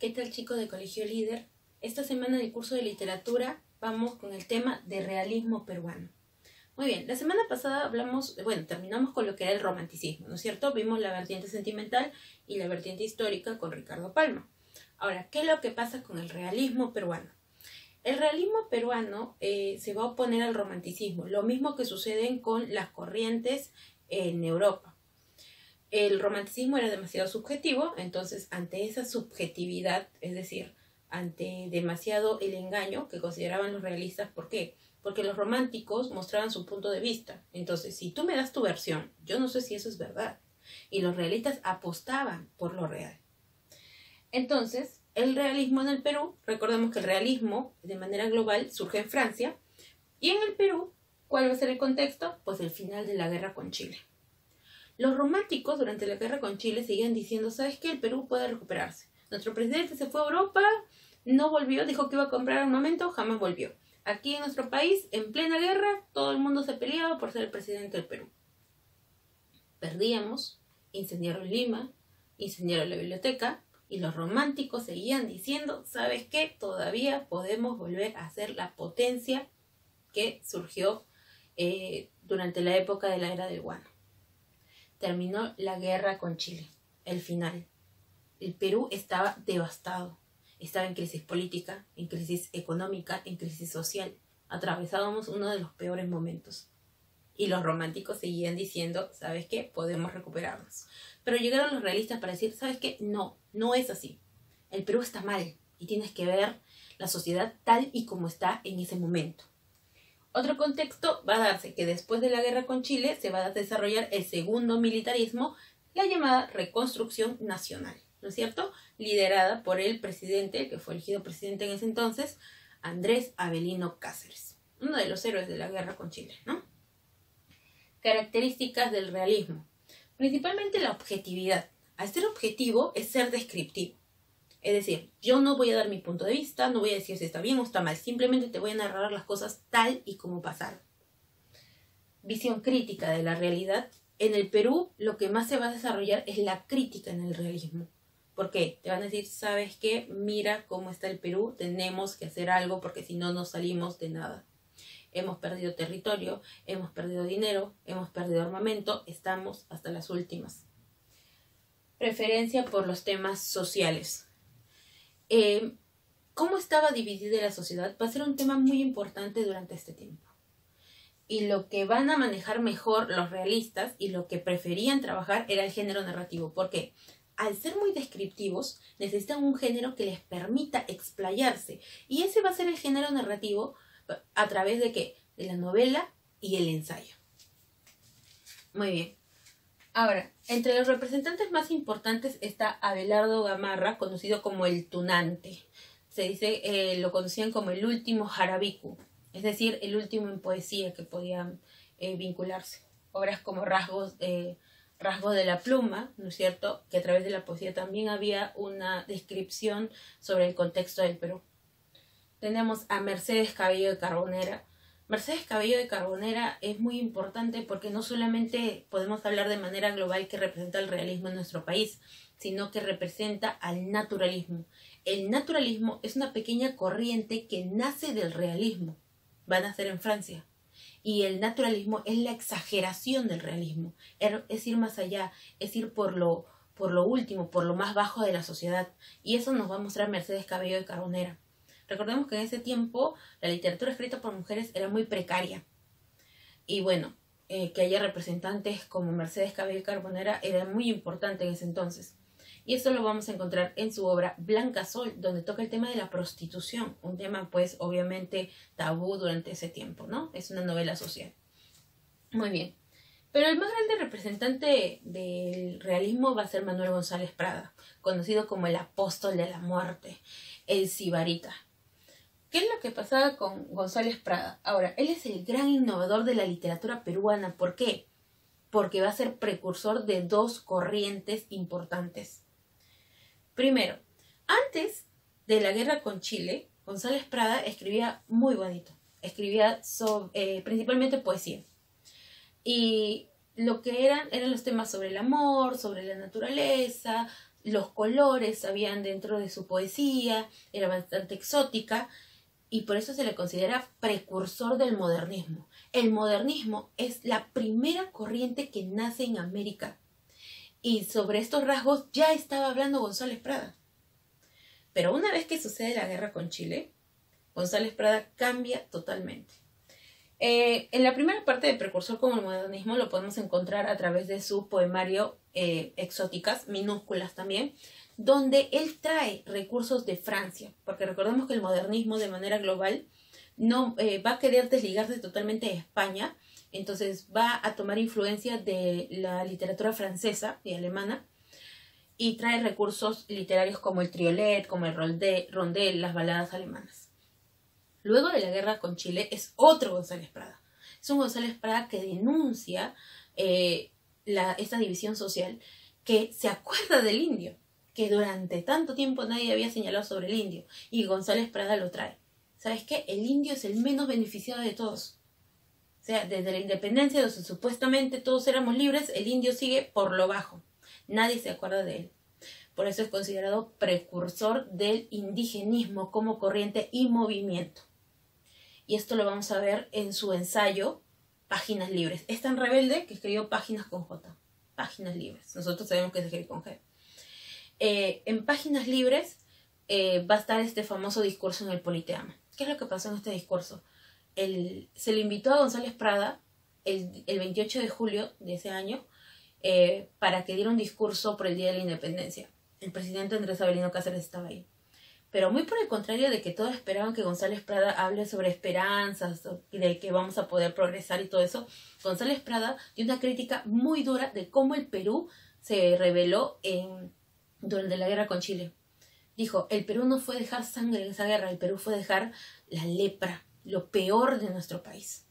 ¿Qué tal, chicos de Colegio Líder? Esta semana en el curso de literatura vamos con el tema de realismo peruano. Muy bien, la semana pasada terminamos con lo que era el romanticismo, ¿no es cierto? Vimos la vertiente sentimental y la vertiente histórica con Ricardo Palma. Ahora, ¿qué es lo que pasa con el realismo peruano? El realismo peruano se va a oponer al romanticismo, lo mismo que sucede con las corrientes en Europa. El romanticismo era demasiado subjetivo, entonces ante esa subjetividad, es decir, ante demasiado el engaño que consideraban los realistas, ¿por qué? Porque los románticos mostraban su punto de vista. Entonces, si tú me das tu versión, yo no sé si eso es verdad. Y los realistas apostaban por lo real. Entonces, el realismo en el Perú, recordemos que el realismo de manera global surge en Francia, y en el Perú, ¿cuál va a ser el contexto? Pues el final de la guerra con Chile. Los románticos durante la guerra con Chile seguían diciendo, ¿sabes qué? El Perú puede recuperarse. Nuestro presidente se fue a Europa, no volvió, dijo que iba a comprar armamento, jamás volvió. Aquí en nuestro país, en plena guerra, todo el mundo se peleaba por ser el presidente del Perú. Perdíamos, incendiaron Lima, incendiaron la biblioteca, y los románticos seguían diciendo, ¿sabes qué? Todavía podemos volver a ser la potencia que surgió durante la época de la era del guano. Terminó la guerra con Chile, el final. El Perú estaba devastado, estaba en crisis política, en crisis económica, en crisis social. Atravesábamos uno de los peores momentos. Y los románticos seguían diciendo, ¿sabes qué? Podemos recuperarnos. Pero llegaron los realistas para decir, ¿sabes qué? No, no es así. El Perú está mal y tienes que ver la sociedad tal y como está en ese momento. Otro contexto va a darse que después de la guerra con Chile se va a desarrollar el segundo militarismo, la llamada reconstrucción nacional, ¿no es cierto? Liderada por el presidente, que fue elegido presidente en ese entonces, Andrés Avelino Cáceres, uno de los héroes de la guerra con Chile, ¿no? Características del realismo. Principalmente la objetividad. Al ser objetivo es ser descriptivo. Es decir, yo no voy a dar mi punto de vista, no voy a decir si está bien o está mal, simplemente te voy a narrar las cosas tal y como pasaron. Visión crítica de la realidad. En el Perú lo que más se va a desarrollar es la crítica en el realismo. ¿Por qué? Te van a decir, ¿sabes qué? Mira cómo está el Perú, tenemos que hacer algo porque si no, no salimos de nada. Hemos perdido territorio, hemos perdido dinero, hemos perdido armamento, estamos hasta las últimas. Preferencia por los temas sociales. ¿Cómo estaba dividida la sociedad? Va a ser un tema muy importante durante este tiempo. Y lo que van a manejar mejor los realistas y lo que preferían trabajar era el género narrativo. ¿Por qué? Al ser muy descriptivos, necesitan un género que les permita explayarse. Y ese va a ser el género narrativo a través de ¿qué? De la novela y el ensayo. Muy bien. Ahora, entre los representantes más importantes está Abelardo Gamarra, conocido como el Tunante. Se dice, lo conocían como el último jarabicu, es decir, el último en poesía que podían vincularse. Obras como Rasgos de la pluma, ¿no es cierto? Que a través de la poesía también había una descripción sobre el contexto del Perú. Tenemos a Mercedes Cabello de Carbonera. Mercedes Cabello de Carbonera es muy importante porque no solamente podemos hablar de manera global que representa el realismo en nuestro país, sino que representa al naturalismo. El naturalismo es una pequeña corriente que nace del realismo. Va a nacer en Francia. Y el naturalismo es la exageración del realismo. Es ir más allá, es ir por lo último, por lo más bajo de la sociedad. Y eso nos va a mostrar Mercedes Cabello de Carbonera. Recordemos que en ese tiempo la literatura escrita por mujeres era muy precaria. Y bueno, que haya representantes como Mercedes Cabello Carbonera era muy importante en ese entonces. Y eso lo vamos a encontrar en su obra Blanca Sol, donde toca el tema de la prostitución. Un tema pues obviamente tabú durante ese tiempo, ¿no? Es una novela social. Muy bien. Pero el más grande representante del realismo va a ser Manuel González Prada, conocido como el apóstol de la muerte, el sibarita. ¿Qué es lo que pasaba con González Prada? Ahora, él es el gran innovador de la literatura peruana. ¿Por qué? Porque va a ser precursor de dos corrientes importantes. Primero, antes de la guerra con Chile, González Prada escribía muy bonito. Escribía principalmente poesía. Y lo que eran los temas sobre el amor, sobre la naturaleza, los colores habían dentro de su poesía, era bastante exótica, y por eso se le considera precursor del modernismo. El modernismo es la primera corriente que nace en América, y sobre estos rasgos ya estaba hablando González Prada. Pero una vez que sucede la guerra con Chile, González Prada cambia totalmente. En la primera parte de Precursor como el modernismo lo podemos encontrar a través de su poemario Exóticas, minúsculas también, donde él trae recursos de Francia, porque recordemos que el modernismo de manera global no va a querer desligarse totalmente de España, entonces va a tomar influencia de la literatura francesa y alemana, y trae recursos literarios como el triolet, como el rondel, las baladas alemanas. Luego de la guerra con Chile es otro González Prada. Es un González Prada que denuncia esta división social, que se acuerda del indio, que durante tanto tiempo nadie había señalado sobre el indio, y González Prada lo trae. ¿Sabes qué? El indio es el menos beneficiado de todos. O sea, desde la independencia, donde supuestamente todos éramos libres, el indio sigue por lo bajo. Nadie se acuerda de él. Por eso es considerado precursor del indigenismo como corriente y movimiento. Y esto lo vamos a ver en su ensayo Páginas Libres. Es tan rebelde que escribió Páginas con J. Páginas Libres. Nosotros sabemos que se escribe con G. En Páginas Libres va a estar este famoso discurso en el Politeama. ¿Qué es lo que pasó en este discurso? Se le invitó a González Prada el 28 de julio de ese año para que diera un discurso por el Día de la Independencia. El presidente Andrés Avelino Cáceres estaba ahí. Pero muy por el contrario de que todos esperaban que González Prada hable sobre esperanzas, de que vamos a poder progresar y todo eso, González Prada dio una crítica muy dura de cómo el Perú se rebeló durante la guerra con Chile. Dijo, el Perú no fue dejar sangre en esa guerra, el Perú fue dejar la lepra, lo peor de nuestro país.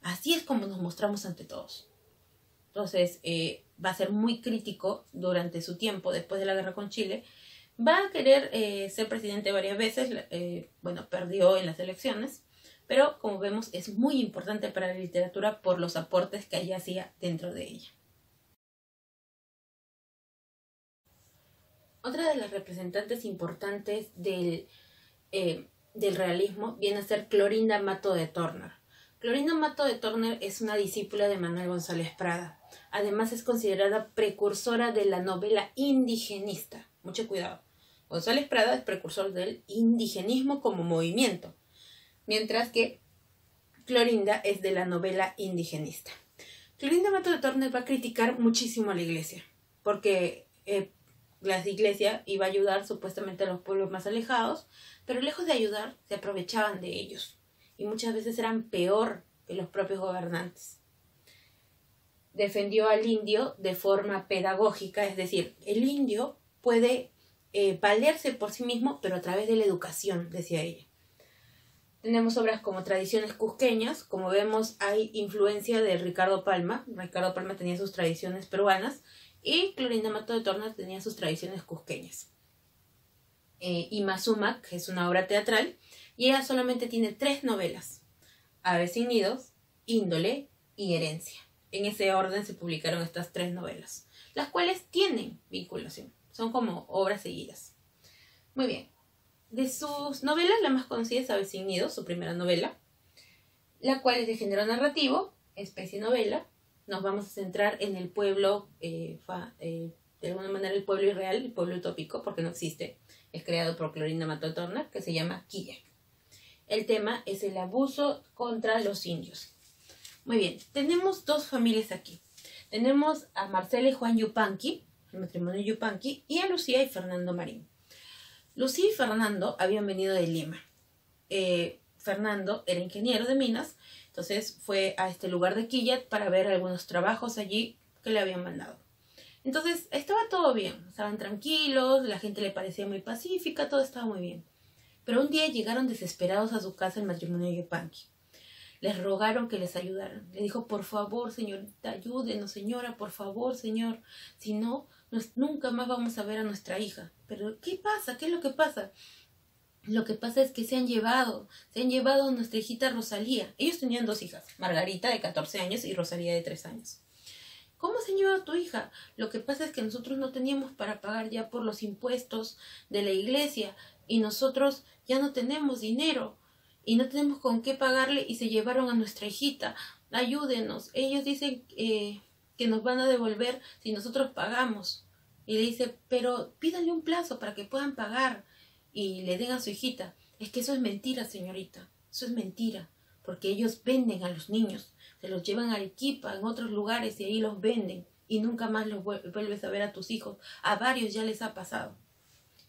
Así es como nos mostramos ante todos. Entonces, va a ser muy crítico durante su tiempo después de la guerra con Chile. Va a querer ser presidente varias veces, perdió en las elecciones, pero como vemos es muy importante para la literatura por los aportes que ella hacía dentro de ella. Otra de las representantes importantes del realismo viene a ser Clorinda Mato de Torner. Clorinda Mato de Torner es una discípula de Manuel González Prada. Además es considerada precursora de la novela indigenista. Mucho cuidado. González Prada es precursor del indigenismo como movimiento, mientras que Clorinda es de la novela indigenista. Clorinda Mato de Torner va a criticar muchísimo a la iglesia, porque la iglesia iba a ayudar supuestamente a los pueblos más alejados, pero lejos de ayudar, se aprovechaban de ellos, y muchas veces eran peor que los propios gobernantes. Defendió al indio de forma pedagógica, es decir, el indio puede valerse por sí mismo, pero a través de la educación, decía ella. Tenemos obras como Tradiciones Cusqueñas. Como vemos, hay influencia de Ricardo Palma. Ricardo Palma tenía sus tradiciones peruanas y Clorinda Mato de Torner tenía sus tradiciones cusqueñas. Imazuma, que es una obra teatral, y ella solamente tiene 3 novelas: Aves sin nidos, Índole y Herencia. En ese orden se publicaron estas 3 novelas, las cuales tienen vinculación. Son como obras seguidas. Muy bien. De sus novelas, la más conocida es Aves sin nidos, su primera novela, la cual es de género narrativo, especie novela. Nos vamos a centrar en el pueblo, de alguna manera el pueblo irreal, el pueblo utópico, porque no existe. Es creado por Clorinda Mato de Torner, que se llama Quilla. El tema es el abuso contra los indios. Muy bien, tenemos 2 familias aquí. Tenemos a Marcela y Juan Yupanqui, el matrimonio Yupanqui, y a Lucía y Fernando Marín. Lucía y Fernando habían venido de Lima. Fernando era ingeniero de minas, entonces fue a este lugar de Quillat para ver algunos trabajos allí que le habían mandado. Entonces estaba todo bien, estaban tranquilos, la gente le parecía muy pacífica, todo estaba muy bien. Pero un día llegaron desesperados a su casa el matrimonio Yupanqui. Les rogaron que les ayudaran. Le dijo, por favor, señorita, ayúdenos, señora, por favor, señor. Si no, nunca más vamos a ver a nuestra hija. Pero, ¿qué pasa? ¿Qué es lo que pasa? Lo que pasa es que se han llevado a nuestra hijita Rosalía. Ellos tenían 2 hijas, Margarita de 14 años y Rosalía de 3 años. ¿Cómo se lleva a tu hija? Lo que pasa es que nosotros no teníamos para pagar ya por los impuestos de la iglesia y nosotros ya no tenemos dinero y no tenemos con qué pagarle y se llevaron a nuestra hijita. Ayúdenos. Ellos dicen que nos van a devolver si nosotros pagamos. Y le dice, pero pídanle un plazo para que puedan pagar y le den a su hijita. Es que eso es mentira, señorita. Eso es mentira, porque ellos venden a los niños. Se los llevan a Arequipa, en otros lugares, y ahí los venden. Y nunca más los vuelves a ver a tus hijos. A varios ya les ha pasado.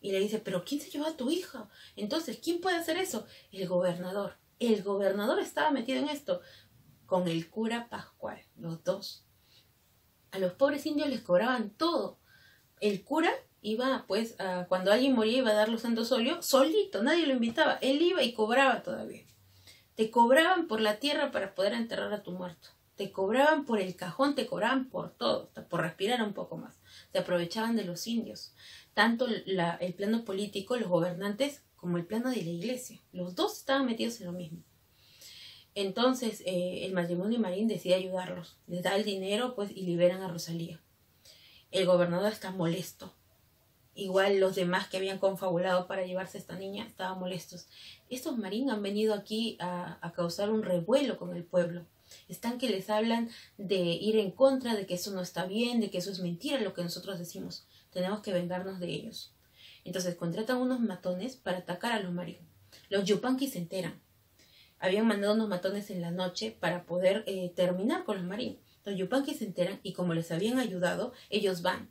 Y le dice, pero ¿quién se llevó a tu hija? Entonces, ¿quién puede hacer eso? El gobernador. El gobernador estaba metido en esto. Con el cura Pascual, los dos. A los pobres indios les cobraban todo. El cura iba, pues, cuando alguien moría iba a dar los santos óleos, solito, nadie lo invitaba. Él iba y cobraba todavía. Te cobraban por la tierra para poder enterrar a tu muerto. Te cobraban por el cajón, te cobraban por todo, por respirar un poco más. Se aprovechaban de los indios. Tanto el plano político, los gobernantes, como el plano de la iglesia. Los dos estaban metidos en lo mismo. Entonces, el matrimonio Marín decide ayudarlos. Les da el dinero, pues, y liberan a Rosalía. El gobernador está molesto. Igual los demás que habían confabulado para llevarse a esta niña estaban molestos. Estos Marín han venido aquí a causar un revuelo con el pueblo. Están que les hablan de ir en contra, de que eso no está bien, de que eso es mentira lo que nosotros decimos. Tenemos que vengarnos de ellos. Entonces contratan unos matones para atacar a los Marín. Los Yupanquis se enteran. Habían mandado unos matones en la noche para poder terminar con los Marín. Los Yupanquis se enteran y como les habían ayudado, ellos van.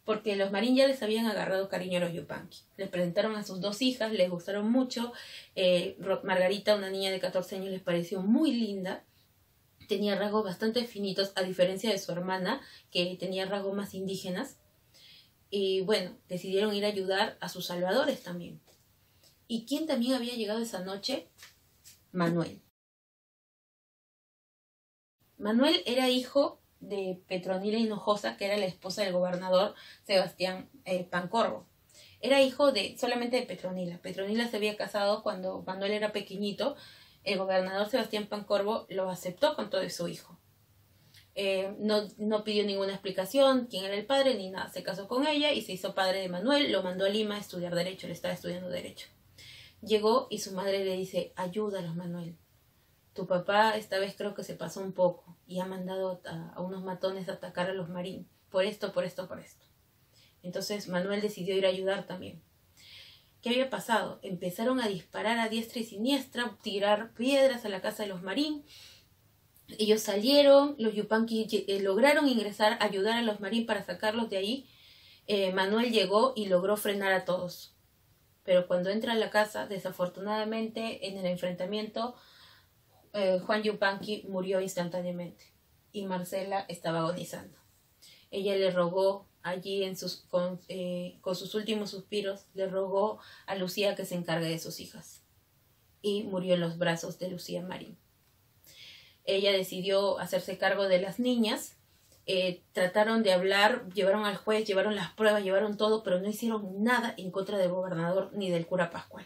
Porque los Marín ya les habían agarrado cariño a los Yupanqui. Les presentaron a sus dos hijas, les gustaron mucho. Margarita, una niña de 14 años, les pareció muy linda. Tenía rasgos bastante finitos, a diferencia de su hermana, que tenía rasgos más indígenas. Y bueno, decidieron ir a ayudar a sus salvadores también. ¿Y quién también había llegado esa noche? Manuel. Manuel era hijo de Petronila Hinojosa, que era la esposa del gobernador Sebastián Pancorbo. Era hijo solamente de Petronila. Petronila se había casado cuando Manuel era pequeñito. El gobernador Sebastián Pancorbo lo aceptó con todo su hijo. No pidió ninguna explicación, quién era el padre, ni nada. Se casó con ella y se hizo padre de Manuel. Lo mandó a Lima a estudiar Derecho. Él estaba estudiando Derecho. Llegó y su madre le dice, ayúdalos, Manuel. Tu papá esta vez creo que se pasó un poco y ha mandado a unos matones a atacar a los Marín. Por esto. Entonces Manuel decidió ir a ayudar también. ¿Qué había pasado? Empezaron a disparar a diestra y siniestra, tirar piedras a la casa de los Marín. Ellos salieron, los Yupanqui lograron ingresar, ayudar a los Marín para sacarlos de ahí. Manuel llegó y logró frenar a todos. Pero cuando entra a la casa, desafortunadamente en el enfrentamiento, Juan Yupanqui murió instantáneamente y Marcela estaba agonizando. Ella le rogó allí con sus últimos suspiros, le rogó a Lucía que se encargue de sus hijas y murió en los brazos de Lucía Marín. Ella decidió hacerse cargo de las niñas. Trataron de hablar, llevaron al juez, llevaron las pruebas, llevaron todo, pero no hicieron nada en contra del gobernador ni del cura Pascual.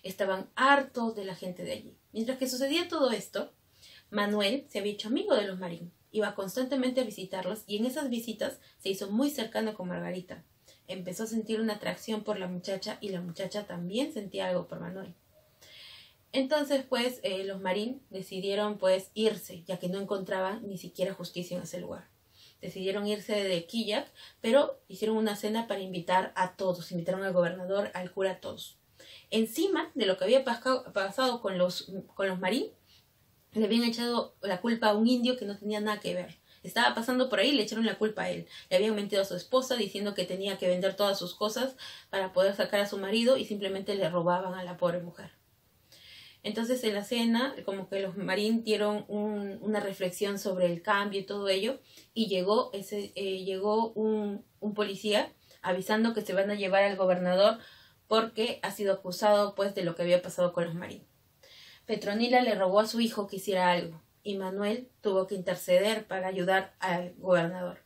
Estaban hartos de la gente de allí. Mientras que sucedía todo esto, Manuel se había hecho amigo de los Marín. Iba constantemente a visitarlos y en esas visitas se hizo muy cercano con Margarita. Empezó a sentir una atracción por la muchacha y la muchacha también sentía algo por Manuel. Entonces, pues, los Marín decidieron, pues, irse, ya que no encontraban ni siquiera justicia en ese lugar. Decidieron irse de Quillac, pero hicieron una cena para invitar a todos. Invitaron al gobernador, al cura, a todos. Encima de lo que había pasado con los Marín, le habían echado la culpa a un indio que no tenía nada que ver. Estaba pasando por ahí y le echaron la culpa a él. Le habían mentido a su esposa diciendo que tenía que vender todas sus cosas para poder sacar a su marido y simplemente le robaban a la pobre mujer. Entonces en la cena, como que los Marín dieron una reflexión sobre el cambio y todo ello, y llegó un policía avisando que se van a llevar al gobernador porque ha sido acusado, pues, de lo que había pasado con los Marín. Petronila le rogó a su hijo que hiciera algo, y Manuel tuvo que interceder para ayudar al gobernador.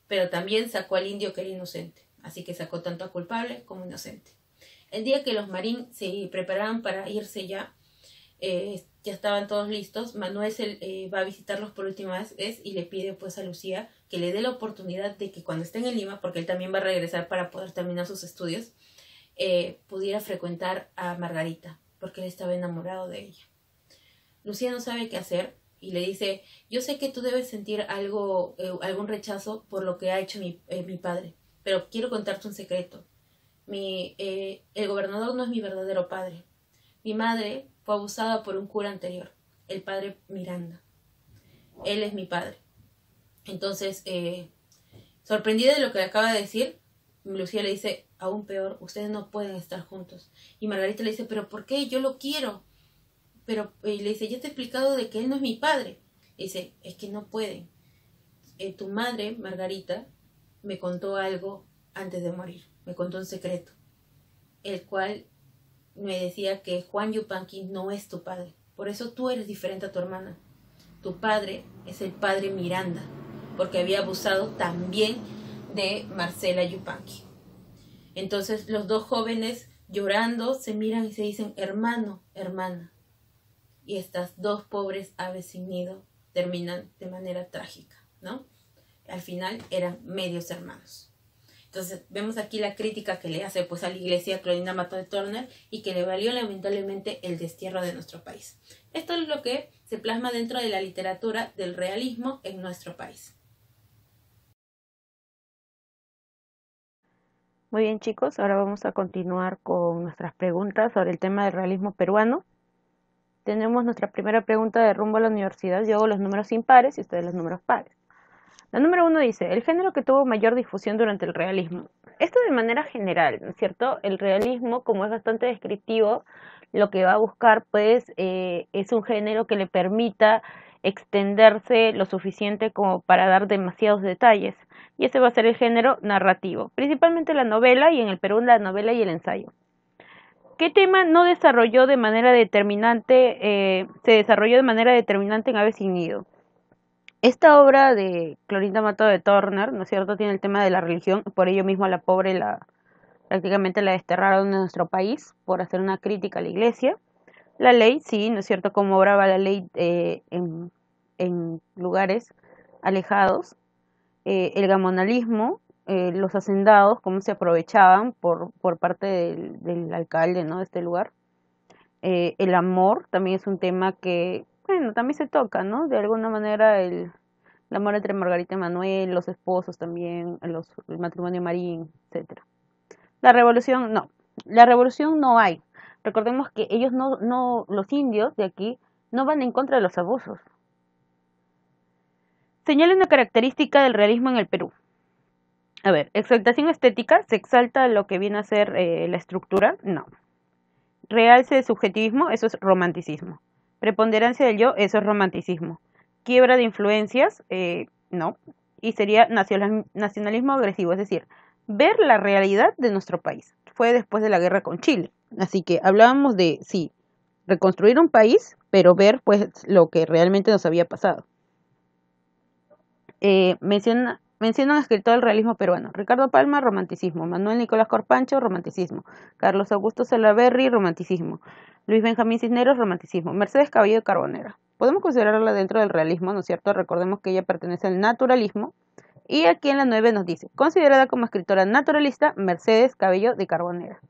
Pero también sacó al indio que era inocente, así que sacó tanto a culpable como inocente. El día que los Marín se preparaban para irse ya, ya estaban todos listos. Manuel va a visitarlos por última vez y le pide pues a Lucía que le dé la oportunidad de que cuando estén en Lima, porque él también va a regresar para poder terminar sus estudios, pudiera frecuentar a Margarita, porque él estaba enamorado de ella. Lucía no sabe qué hacer y le dice: yo sé que tú debes sentir algún rechazo por lo que ha hecho mi padre, pero quiero contarte un secreto. El gobernador no es mi verdadero padre. Mi madre fue abusada por un cura anterior, el padre Miranda. Él es mi padre. Entonces, sorprendida de lo que le acaba de decir, Lucía le dice: aún peor, ustedes no pueden estar juntos. Y Margarita le dice: ¿pero por qué? Yo lo quiero. Y le dice: yo te he explicado de que él no es mi padre. Le dice: es que no pueden. Tu madre, Margarita, me contó algo antes de morir. Me contó un secreto, el cual me decía que Juan Yupanqui no es tu padre. Por eso tú eres diferente a tu hermana. Tu padre es el padre Miranda, porque había abusado también de Marcela Yupanqui. Entonces los dos jóvenes, llorando, se miran y se dicen: hermano, hermana. Y estas dos pobres aves sin nido terminan de manera trágica, ¿no? Al final eran medios hermanos. Entonces vemos aquí la crítica que le hace pues a la iglesia Clorinda Mató de Turner y que le valió lamentablemente el destierro de nuestro país. Esto es lo que se plasma dentro de la literatura del realismo en nuestro país. Muy bien, chicos, ahora vamos a continuar con nuestras preguntas sobre el tema del realismo peruano. Tenemos nuestra primera pregunta de rumbo a la universidad. Yo hago los números impares y ustedes los números pares. La número 1 dice: el género que tuvo mayor difusión durante el realismo. Esto de manera general, ¿no es cierto? El realismo, como es bastante descriptivo, lo que va a buscar pues es un género que le permita extenderse lo suficiente como para dar demasiados detalles. Y ese va a ser el género narrativo, principalmente la novela, y en el Perú la novela y el ensayo. ¿Qué tema no desarrolló de manera determinante, se desarrolló de manera determinante en Aves sin Nido? Esta obra de Clorinda Mató de Turner, ¿no es cierto?, tiene el tema de la religión, por ello mismo a la pobre prácticamente la desterraron de nuestro país por hacer una crítica a la iglesia. La ley, sí, ¿no es cierto?, cómo obraba la ley en lugares alejados. El gamonalismo, los hacendados, cómo se aprovechaban por parte del alcalde, ¿no?, de este lugar. El amor también es un tema que, bueno, también se toca, ¿no? De alguna manera el amor entre Margarita y Manuel, los esposos también, el matrimonio marín, etcétera. La revolución, no. La revolución no hay. Recordemos que ellos los indios de aquí no van en contra de los abusos. Señala una característica del realismo en el Perú. A ver, exaltación estética, ¿se exalta lo que viene a ser la estructura? No. Realce de subjetivismo, eso es romanticismo. Preponderancia del yo, eso es romanticismo. Quiebra de influencias, no. Y sería nacionalismo agresivo, es decir, ver la realidad de nuestro país. Fue después de la guerra con Chile. Así que hablábamos de, sí, reconstruir un país, pero ver pues lo que realmente nos había pasado. Menciona un escritor del realismo peruano: Ricardo Palma, romanticismo; Manuel Nicolás Corpancho, romanticismo; Carlos Augusto Salaverry, romanticismo; Luis Benjamín Cisneros, romanticismo; Mercedes Cabello de Carbonera. Podemos considerarla dentro del realismo, ¿no es cierto? Recordemos que ella pertenece al naturalismo. Y aquí en la 9 nos dice: considerada como escritora naturalista, Mercedes Cabello de Carbonera.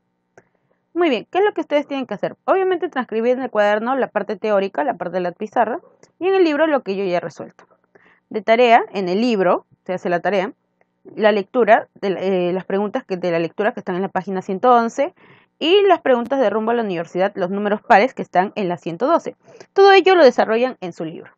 Muy bien, ¿qué es lo que ustedes tienen que hacer? Obviamente transcribir en el cuaderno la parte teórica, la parte de la pizarra, y en el libro lo que yo ya he resuelto. De tarea, en el libro, se hace la tarea, la lectura, las preguntas de la lectura que están en la página 111 y las preguntas de rumbo a la universidad, los números pares que están en la 112. Todo ello lo desarrollan en su libro.